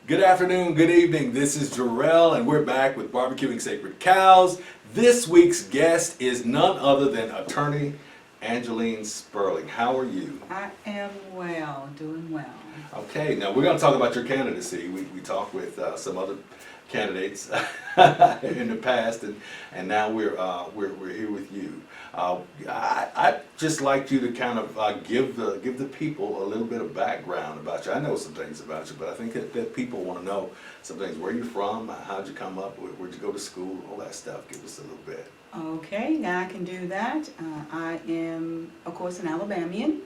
Good afternoon, good evening. This is Jarrell, and we're back with Barbecuing Sacred Cows. This week's guest is none other than attorney Angeline Sperling. How are you? I am well, doing well. Okay, now we're going to talk about your candidacy. We talked with some other candidates in the past, and now we're here with you. I'd just like you to kind of give the people a little bit of background about you. I know some things about you, but I think that people want to know some things. Where you from? How'd you come up? Where'd you go to school? All that stuff. Give us a little bit. Okay, now I can do that. I am, of course, an Alabamian.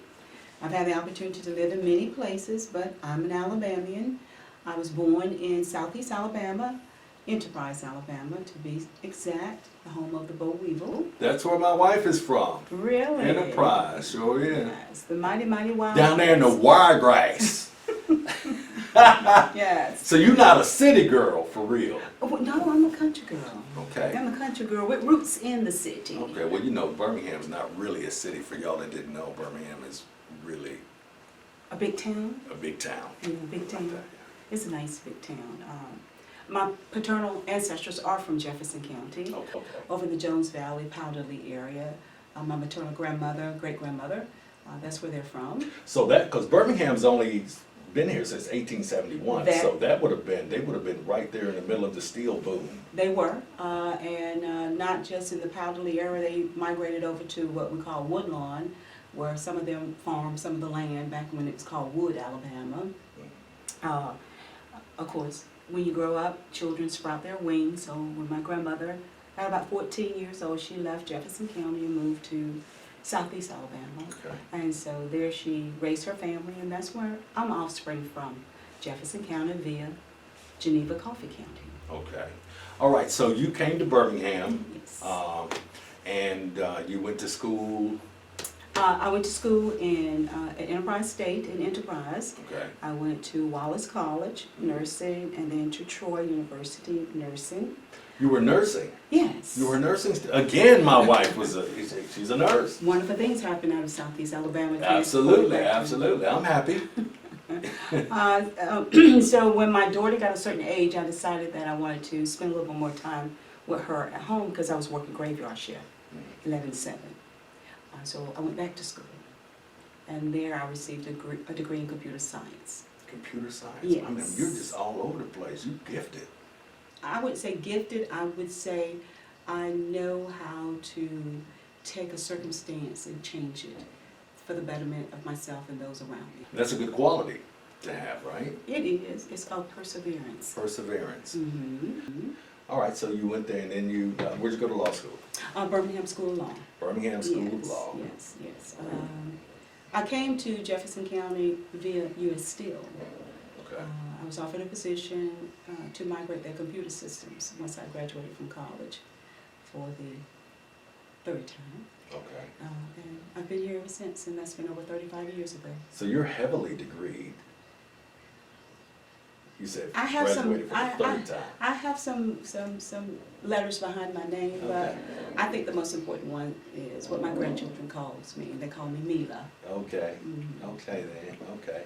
I've had the opportunity to live in many places, but I'm an Alabamian. I was born in Southeast Alabama, Enterprise, Alabama, to be exact, the home of the boll weevil. That's where my wife is from. Really? Enterprise, sure is. Yes, the mighty, mighty wild. Down there in the wiregrass. Yes. So you're not a city girl, for real? Oh, no, I'm a country girl. Okay. I'm a country girl with roots in the city. Okay, well, you know, Birmingham's not really a city. For y'all that didn't know, Birmingham is really A big town? a big town. Yeah, big town. Like that, It's a nice big town. My paternal ancestors are from Jefferson County, yeah. Okay. over in the Jones Valley, Powderly area. My maternal grandmother, great-grandmother, that's where they're from. So that, because Birmingham's only been here since 1871, That- so that would have been, they would have been right there in the middle of the steel boom. They were, and not just in the Powderly area, they migrated over to what we call Woodlawn, where some of them farmed some of the land back when it was called Wood, Alabama. Of course, when you grow up, children sprout their wings, so when my grandmother at about 14 years old, she left Jefferson County and moved to Southeast Alabama. Okay. And so there she raised her family, and that's where I'm offspring from, Jefferson County via Geneva, Coffee County. Okay. All right, so you came to Birmingham, Yes. and you went to school. I went to school at Enterprise State in Enterprise. Okay. I went to Wallace College, nursing, and then to Troy University, nursing. You were nursing. Yes. You were nursing. Again, my wife was she's a nurse. Wonderful things happen out of Southeast Alabama. Absolutely, absolutely. I'm happy. So when my daughter got a certain age, I decided that I wanted to spend a little bit more time with her at home because I was working graveyard shift, 11/7. So I went back to school, and there I received a degree in computer science. Computer science. Yes. I mean, you're just all over the place. You gifted. I would say gifted. I would say I know how to take a circumstance and change it for the betterment of myself and those around me. That's a good quality to have, right? It is. It's called perseverance. Perseverance. Mm-hmm. All right, so you went there, and then you, where'd you go to law school? Birmingham School of Law. Birmingham School of Yes, Law. yes. I came to Jefferson County via U.S. Steel. Okay. I was offered a position to migrate their computer systems once I graduated from college for the third time. Okay. And I've been here ever since, and that's been over 35 years ago. So you're heavily degreed. You said I have some. graduated for the third time. I have some letters behind my name, but Okay. I think the most important one is what my grandchildren calls me. They call me Mila. Okay. Mhm. Okay then. Okay.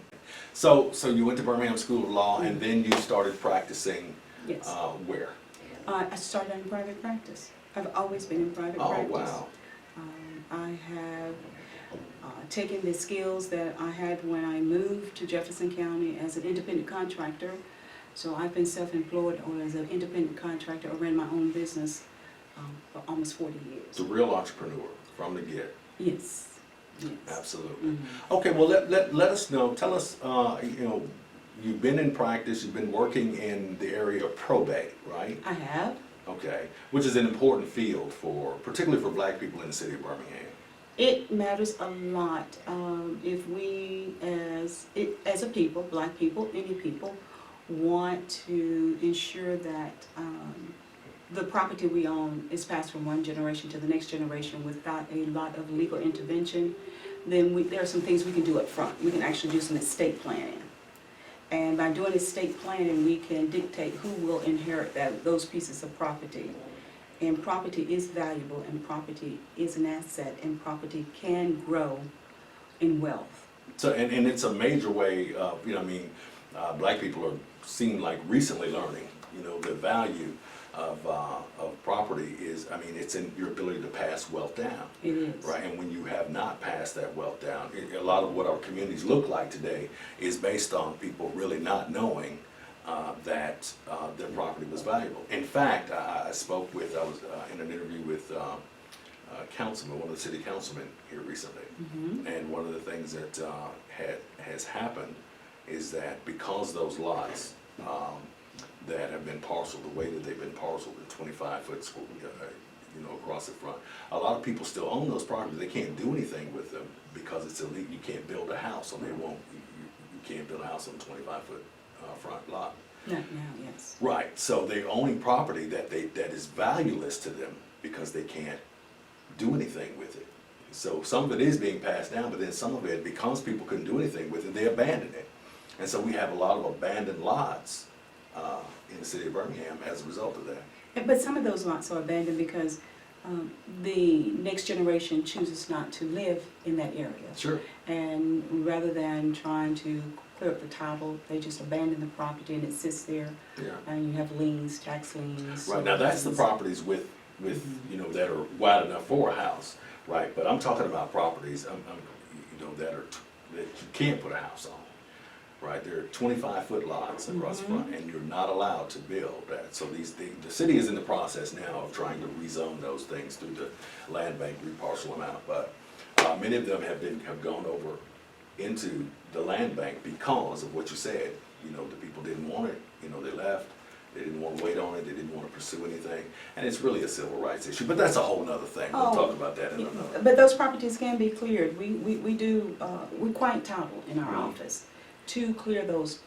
So you went to Birmingham School of Law, and then you started practicing. Yes. Where? I started in private practice. I've always been in private Oh practice. wow. I have taken the skills that I had when I moved to Jefferson County as an independent contractor. So I've been self-employed or as an independent contractor or ran my own business for almost 40 years. The real entrepreneur from the get. Yes. Yes. Absolutely. Mhm. Okay, well, let us know. Tell us, you've been in practice, you've been working in the area of probate, right? I have. Okay, which is an important field particularly for black people in the city of Birmingham. It matters a lot if we, as a people, black people, any people, want to ensure that the property we own is passed from one generation to the next generation without a lot of legal intervention. Then there are some things we can do up front. We can actually do some estate planning. And by doing estate planning, we can dictate who will inherit those pieces of property. And property is valuable, and property is an asset, and property can grow in wealth. So, and it's a major way of, black people are seem like recently learning, the value of property is, it's in your ability to pass wealth down. It is. Right, and when you have not passed that wealth down, a lot of what our communities look like today is based on people really not knowing that their property was valuable. In fact, I was in an interview with councilman, one of the city councilmen here recently, and one of the things that has happened is that because those lots that have been parceled the way that they've been parceled in 25-foot across the front, a lot of people still own those properties. They can't do anything with them because it's illegal. You can't build a house on you can't build a house on a 25-foot front lot. Not now, yes. Right, so they're owning property that is valueless to them because they can't do anything with it. So some of it is being passed down, but then some of it, because people couldn't do anything with it, they abandoned it. And so we have a lot of abandoned lots in the city of Birmingham as a result of that. But some of those lots are abandoned because the next generation chooses not to live in that area. Sure. And rather than trying to clear up the title, they just abandon the property and it sits there. Yeah. And you have liens, tax liens. Right, now that's the properties with that are wide enough for a house, right? But I'm talking about properties, that you can't put a house on, right? There are 25-foot lots across the front, and you're not allowed to build that. So the city is in the process now of trying to rezone those things through the land bank, reparcel them out. But many of them have gone over into the land bank because of what you said. The people didn't want it. They left. They didn't want to wait on it. They didn't want to pursue anything. And it's really a civil rights issue. But that's a whole nother thing. We'll talk about that in another. But those properties can be cleared. We quiet title in our office to clear those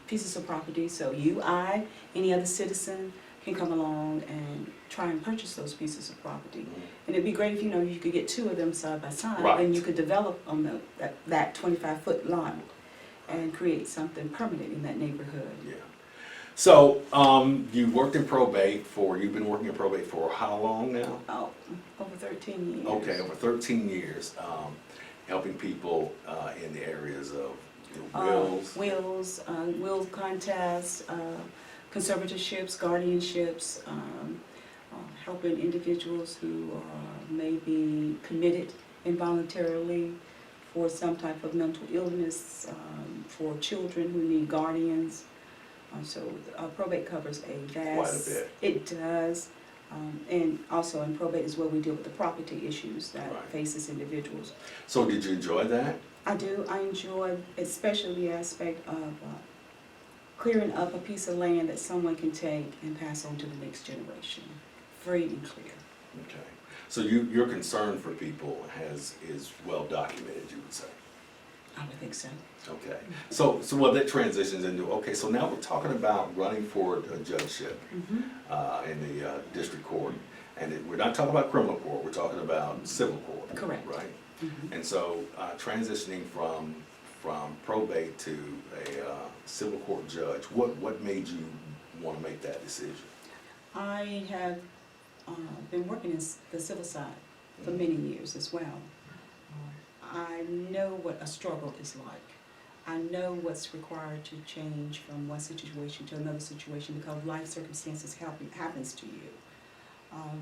pieces of property. So you, I, any other citizen can come along and try and purchase those pieces of property. And it'd be great if you could get two of them side by side, Right. and you could develop on that 25-foot lot and create something permanent in that neighborhood. Yeah. So you've been working in probate for how long now? Oh, over 13 years. Okay, over 13 years, helping people in the areas of wills. Will contests, conservatorships, guardianships, helping individuals who may be committed involuntarily for some type of mental illness, for children who need guardians. So probate covers a vast... Quite a bit. It does. And also in probate is where we deal with the property issues that faces individuals. So did you enjoy that? I do. I enjoy especially the aspect of clearing up a piece of land that someone can take and pass on to the next generation, free and clear. Okay. So your concern for people is well documented, you would say? I would think so. Okay. So what that transitions into, okay, so now we're talking about running for a judgeship in the district court. And we're not talking about criminal court, we're talking about civil court. Correct. Right? And so transitioning from probate to a civil court judge, what made you want to make that decision? I have been working in the civil side for many years as well. I know what a struggle is like. I know what's required to change from one situation to another situation because life circumstances happens to you.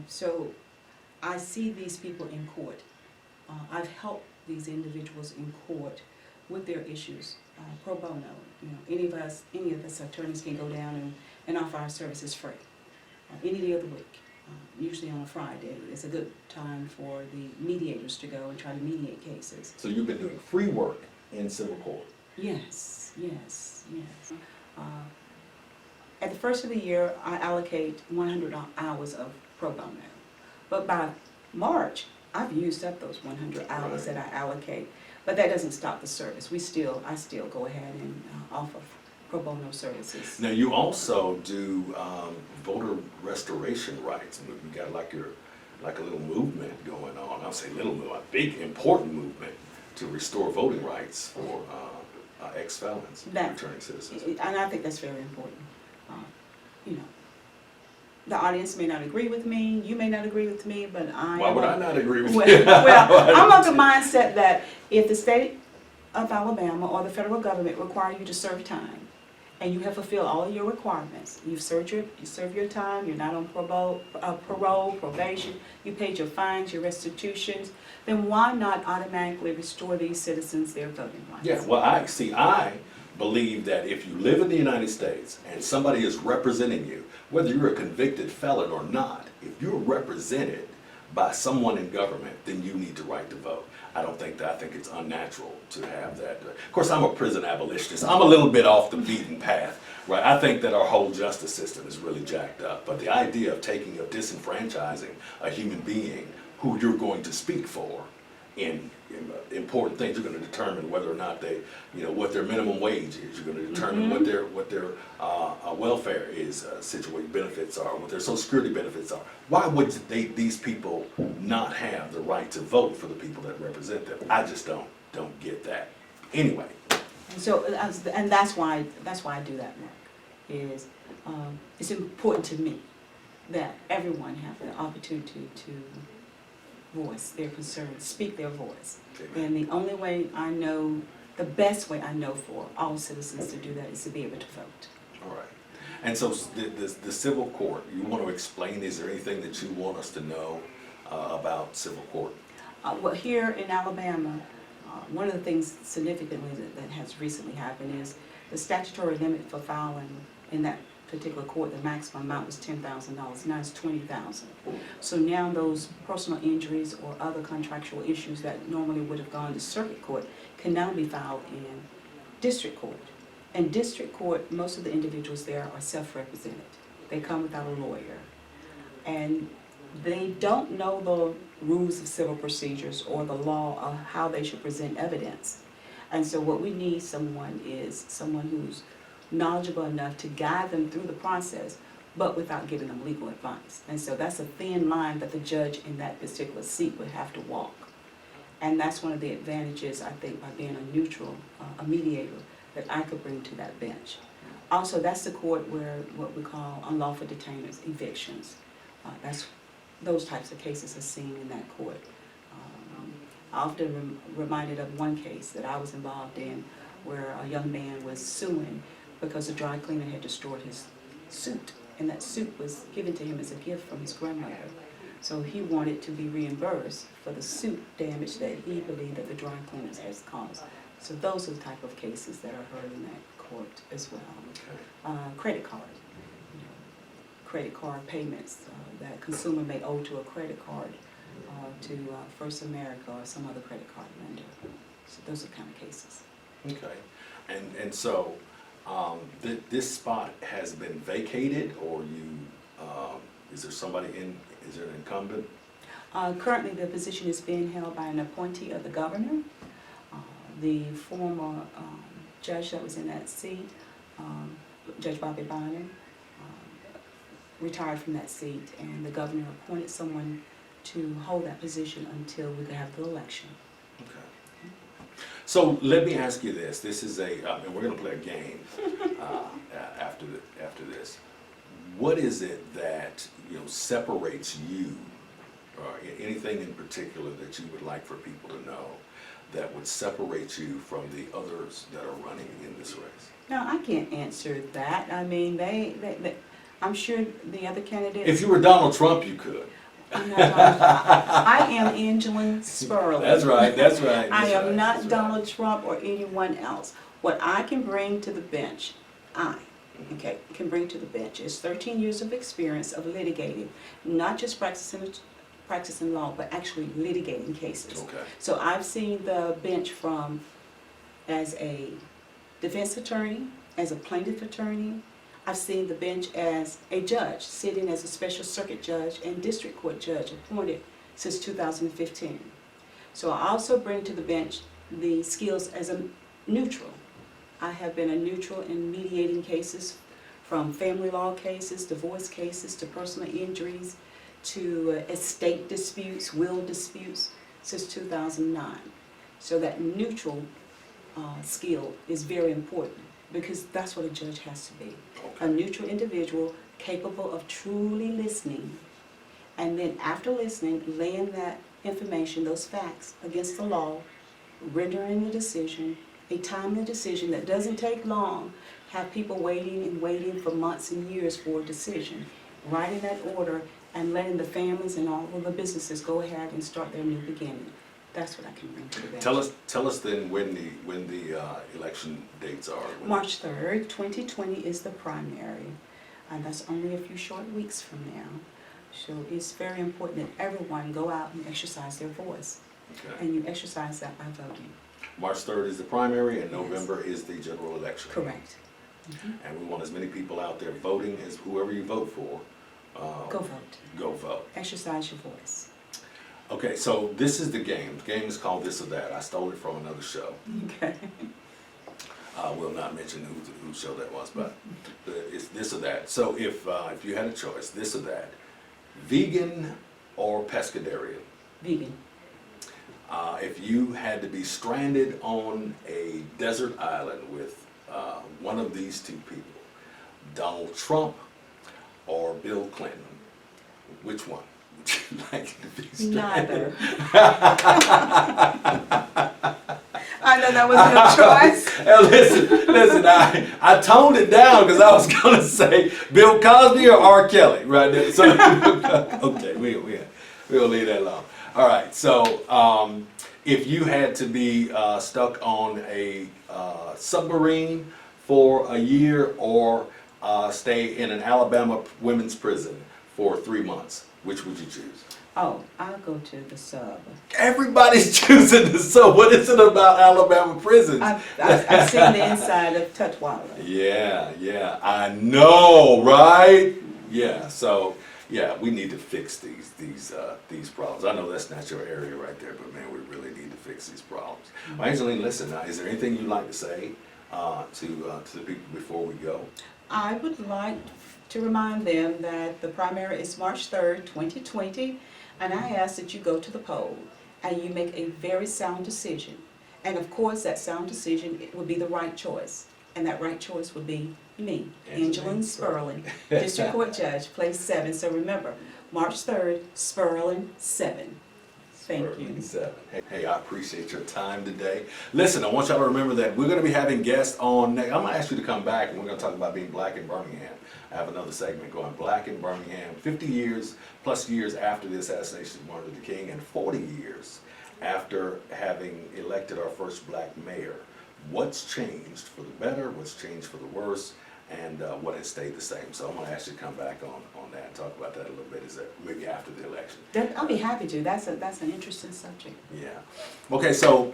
So I see these people in court. I've helped these individuals in court with their issues, pro bono. Any of us attorneys can go down and offer our services free, any day of the week. Usually on a Friday. It's a good time for the mediators to go and try to mediate cases. So you've been doing free work in civil court? Yes. At the first of the year, I allocate 100 hours of pro bono. But by March, I've used up those 100 hours that I allocate. But that doesn't stop the service. I still go ahead and offer pro bono services. Now you also do voter restoration rights. You got like a little movement going on. I'll say little movement, a big important movement to restore voting rights for ex-felons, returning citizens. And I think that's very important. The audience may not agree with me, you may not agree with me, but Why would I not agree with you? Well, I'm of the mindset that if the state of Alabama or the federal government require you to serve time, and you have fulfilled all of your requirements, you served your time, you're not on parole, probation, you paid your fines, your restitutions, then why not automatically restore these citizens their voting rights? Yeah, well, I believe that if you live in the United States and somebody is representing you, whether you're a convicted felon or not, if you're represented by someone in government, then you need the right to vote. I think it's unnatural to have that. Of course, I'm a prison abolitionist. I'm a little bit off the beaten path, right? I think that our whole justice system is really jacked up. But the idea of disenfranchising a human being who you're going to speak for in important things, you're going to determine whether or not they, what their minimum wage is. You're going to determine what their welfare is, situated benefits are, what their Social Security benefits are. Why would these people not have the right to vote for the people that represent them? I just don't get that. Anyway. And so, and that's why I do that work. It's important to me that everyone have the opportunity to voice their concerns, speak their voice. Amen. And the only way I know, the best way I know for all citizens to do that is to be able to vote. All right. And so the civil court, you want to explain, is there anything that you want us to know about civil court? Well, here in Alabama, one of the things significantly that has recently happened is the statutory limit for filing in that particular court, the maximum amount was $10,000. Now it's $20,000. So now those personal injuries or other contractual issues that normally would have gone to circuit court can now be filed in district court. And district court, most of the individuals there are self-represented. They come without a lawyer. And they don't know the rules of civil procedures or the law of how they should present evidence. And so what we need is someone who's knowledgeable enough to guide them through the process, but without giving them legal advice. And so that's a thin line that the judge in that particular seat would have to walk. And that's one of the advantages, I think, by being a neutral, a mediator, that I could bring to that bench. Also, that's the court where what we call unlawful detainers, evictions. Those types of cases are seen in that court. I often reminded of one case that I was involved in where a young man was suing because the dry cleaner had destroyed his suit, and that suit was given to him as a gift from his grandmother. So he wanted to be reimbursed for the suit damage that he believed that the dry cleaners has caused. So those are the type of cases that are heard in that court as well. Okay. Credit card, credit card payments that consumer may owe to a credit card, to First America or some other credit card lender. So those are the kind of cases. Okay. And so this spot has been vacated, or is there is there an incumbent? Currently the position is being held by an appointee of the governor. The former judge that was in that seat, Judge Bobby Bynum, retired from that seat, and the governor appointed someone to hold that position until we could have the election. Okay. So let me ask you this. This is and we're going to play a game after this. What is it that separates you, or anything in particular that you would like for people to know that would separate you from the others that are running in this race? No, I can't answer that. I mean, I'm sure the other candidates. If you were Donald Trump, you could. I'm not Donald Trump. I am Angeline Sperling. That's right. I am not Donald Trump or anyone else. What I can bring to the bench, can bring to the bench is 13 years of experience of litigating, not just practicing law, but actually litigating cases. Okay. So I've seen the bench as a defense attorney, as a plaintiff attorney. I've seen the bench as a judge, sitting as a special circuit judge and district court judge appointed since 2015. So I also bring to the bench the skills as a neutral. I have been a neutral in mediating cases, from family law cases, divorce cases, to personal injuries, to estate disputes, will disputes, since 2009. So that neutral skill is very important, because that's what a judge has to be. Okay. A neutral individual capable of truly listening, and then after listening, laying that information, those facts, against the law, rendering a decision, a timely decision that doesn't take long have people waiting and waiting for months and years for a decision. Writing that order and letting the families and all of the businesses go ahead and start their new beginning. That's what I can bring to the bench. Tell us then when the election dates are. March 3rd, 2020 is the primary, and that's only a few short weeks from now. So it's very important that everyone go out and exercise their voice, Okay. and you exercise that by voting. March 3rd is the primary, and Yes. November is the general election. Correct. Mhm. And we want as many people out there voting as whoever you vote for. Go vote. Go vote. Exercise your voice. Okay, so this is the game. The game is called This or That. I stole it from another show. Okay. I will not mention whose show that was, but it's This or That. So if you had a choice, this or that, vegan or pescatarian. Vegan. If you had to be stranded on a desert island with one of these two people, Donald Trump or Bill Clinton, which one would you like to be stranded? Neither. I know that wasn't a choice. Hey, listen, I toned it down because I was going to say Bill Cosby or R. Kelly right there. So, okay, we'll leave that alone. All right, so if you had to be stuck on a submarine for a year or stay in an Alabama women's prison for 3 months, which would you choose? Oh, I'll go to the sub. Everybody's choosing the sub. What is it about Alabama prisons? I've seen the inside of Tutwiler. Yeah, I know, right? Yeah, so yeah, we need to fix these problems. I know that's not your area right there, but man, we really need to fix these problems. Well, Angeline, listen, is there anything you'd like to say to the people before we go? I would like to remind them that the primary is March 3rd, 2020, and I ask that you go to the poll and you make a very sound decision. And of course, that sound decision would be the right choice, and that right choice would be me, Angeline Sperling, District Court Judge, Place 7. So remember, March 3rd, Sperling 7. Thank you. Hey, I appreciate your time today. Listen, I want y'all to remember that we're going to be having guests on next. I'm going to ask you to come back, and we're going to talk about being black in Birmingham. I have another segment going, Black in Birmingham, 50 years plus years after the assassination of Martin Luther King, and 40 years after having elected our first black mayor. What's changed for the better, what's changed for the worse, and what has stayed the same. So I'm going to ask you to come back on that and talk about that a little bit. Is that maybe after the election? I'll be happy to. That's an interesting subject. Yeah. Okay, so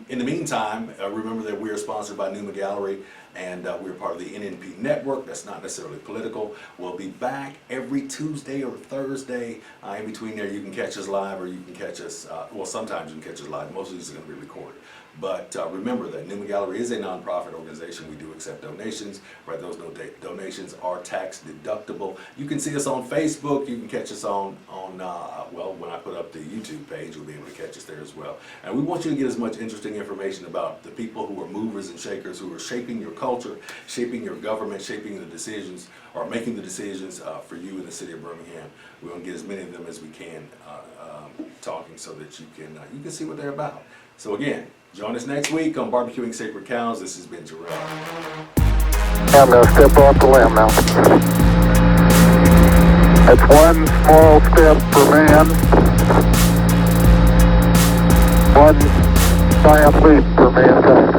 in the meantime, remember that we are sponsored by Numa Gallery, and we're part of the NNP network. That's not necessarily political. We'll be back every Tuesday or Thursday. In between there, you can catch us live, or you can catch us, well, sometimes you can catch us live. Most of these are going to be recorded. But remember that Numa Gallery is a nonprofit organization. We do accept donations, right? Those donations are tax deductible. You can see us on Facebook. You can catch us on well, when I put up the YouTube page, you'll be able to catch us there as well. And we want you to get as much interesting information about the people who are movers and shakers, who are shaping your culture, shaping your government, shaping the decisions, or making the decisions for you in the city of Birmingham. We want to get as many of them as we can talking, so that you can see what they're about. So again, join us next week on Barbecuing Sacred Cows. This has been Jarrell. I'm going to step off the limb now. That's one small step for man, one giant leap for mankind.